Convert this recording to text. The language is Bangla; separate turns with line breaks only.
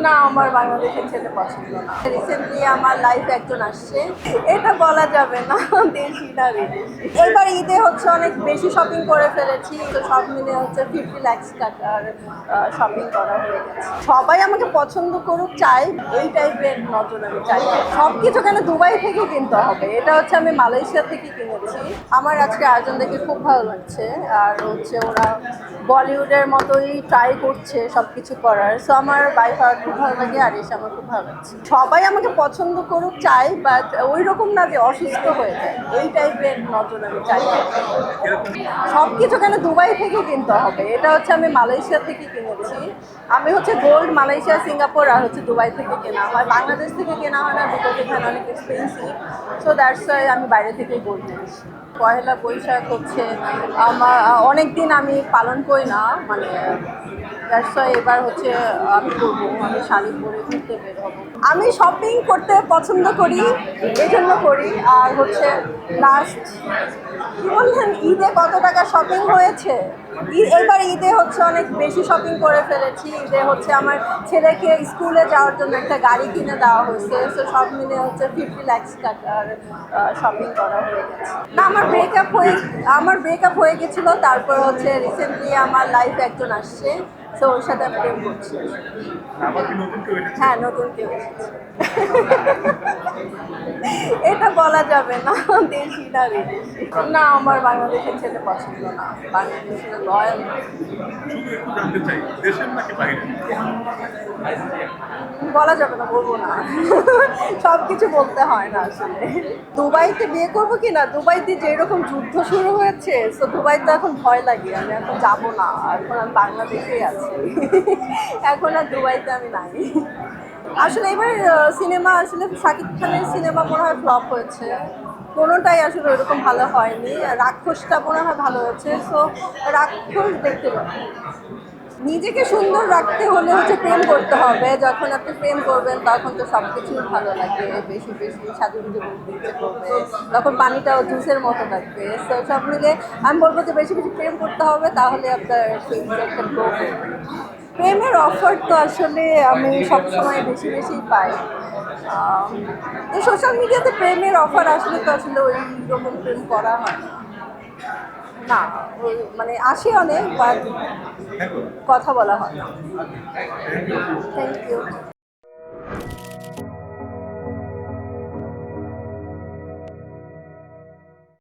না, আমার বাংলাদেশের ছেলে পছন্দ না। রিসেন্টলি আমার লাইফে একজন আসছে, এটা বলা যাবে না দেশি না বিদেশি। এবার ঈদে হচ্ছে অনেক বেশি শপিং করে ফেলেছি, তো সব মিলে হচ্ছে 50 লাখ টাকার শপিং করা হয়ে গেছে। সবাই আমাকে পছন্দ করুক চাই, এই টাইপের নজর আমি চাই। সব কিছু কেন দুবাই থেকে কিনতে হবে, এটা হচ্ছে আমি মালয়েশিয়া থেকে কিনেছি। আমার আজকে আয়োজন দেখে খুব ভালো লাগছে, আর হচ্ছে ওরা বলিউডের মতোই ট্রাই করছে সব কিছু করার। সো আমার বাই হার্ট খুব ভালো লাগে, আর এসে আমার খুব ভালো লাগছে। সবাই আমাকে পছন্দ করুক চাই, বাট ওই রকম না যে অসুস্থ হয়ে যায়, এই টাইপের নজর আমি চাই। সব কিছু কেন দুবাই থেকে কিনতে হবে, এটা হচ্ছে আমি মালয়েশিয়া থেকে কিনেছি। আমি হচ্ছে গোল্ড মালয়েশিয়া, সিঙ্গাপুর আর হচ্ছে দুবাই থেকে কেনা হয়, বাংলাদেশ থেকে কেনা হয় না, বিকজ এখানে অনেক এক্সপেন্সিভ। সো দ্যাটস ওয়াই আমি বাইরে থেকেই গোল্ড নিয়েছি। পয়লা বৈশাখ হচ্ছে আমার অনেক দিন আমি পালন করি না, মানে দ্যাটস ওয়াই এবার হচ্ছে আমি করবো, আমি শাড়ি পরে ঘুরতে বের হবো। আমি শপিং করতে পছন্দ করি, এই জন্য করি। আর হচ্ছে লাস্ট কি বললেন ঈদে কত টাকা শপিং হয়েছে, এবার ঈদে হচ্ছে অনেক বেশি শপিং করে ফেলেছি। ঈদে হচ্ছে আমার ছেলেকে স্কুলে যাওয়ার জন্য একটা গাড়ি কিনে দেওয়া হয়েছে, তো সব মিলে হচ্ছে 50 লাখ টাকার শপিং করা হয়ে গেছে। না, আমার ব্রেকআপ হয়ে গেছিলো, তারপর হচ্ছে রিসেন্টলি আমার লাইফে একজন আসছে, তো ওর সাথে আমি প্রেম করছি। হ্যাঁ, নতুন কেউ এসেছে। এটা বলা যাবে না দেশি না বিদেশি। না, আমার বাংলাদেশের ছেলে পছন্দ না, বাংলাদেশের লয়াল। বলা যাবে না, বলবো না। সব কিছু বলতে হয় না আসলে। দুবাইতে বিয়ে করবো কি না, দুবাইতে যেরকম যুদ্ধ শুরু হয়েছে, তো দুবাইতে এখন ভয় লাগে, আমি এখন যাবো না, এখন আমি বাংলাদেশেই আছি। এখন আর দুবাইতে আমি নাই। আসলে এবার সিনেমা, আসলে শাকিব খানের সিনেমা মনে হয় ফ্লপ হয়েছে, কোনোটাই আসলে ওইরকম ভালো হয়নি। রাক্ষসটা মনে হয় ভালো হয়েছে, সো রাক্ষস দেখতে পাবো। নিজেকে সুন্দর রাখতে হলে হচ্ছে প্রেম করতে হবে, যখন আপনি প্রেম করবেন তখন তো সব কিছুই ভালো লাগবে, বেশি বেশি সাজুগুজু করতে ইচ্ছে করবে, তখন পানিটাও জুসের মতো লাগবে। তো সব মিলে আমি বলবো যে বেশি বেশি প্রেম করতে হবে, তাহলে আপনার ফেসে একটা গ্রো করবে। প্রেমের অফার তো আসলে আমি সবসময় বেশি বেশি পাই। আম, তো সোশ্যাল মিডিয়াতে প্রেমের অফার আসলে তো আসলে ওই রকম প্রেম করা হয় না। না, ওই মানে আসে অনেক, বাট কথা বলা হয় না। Thank you.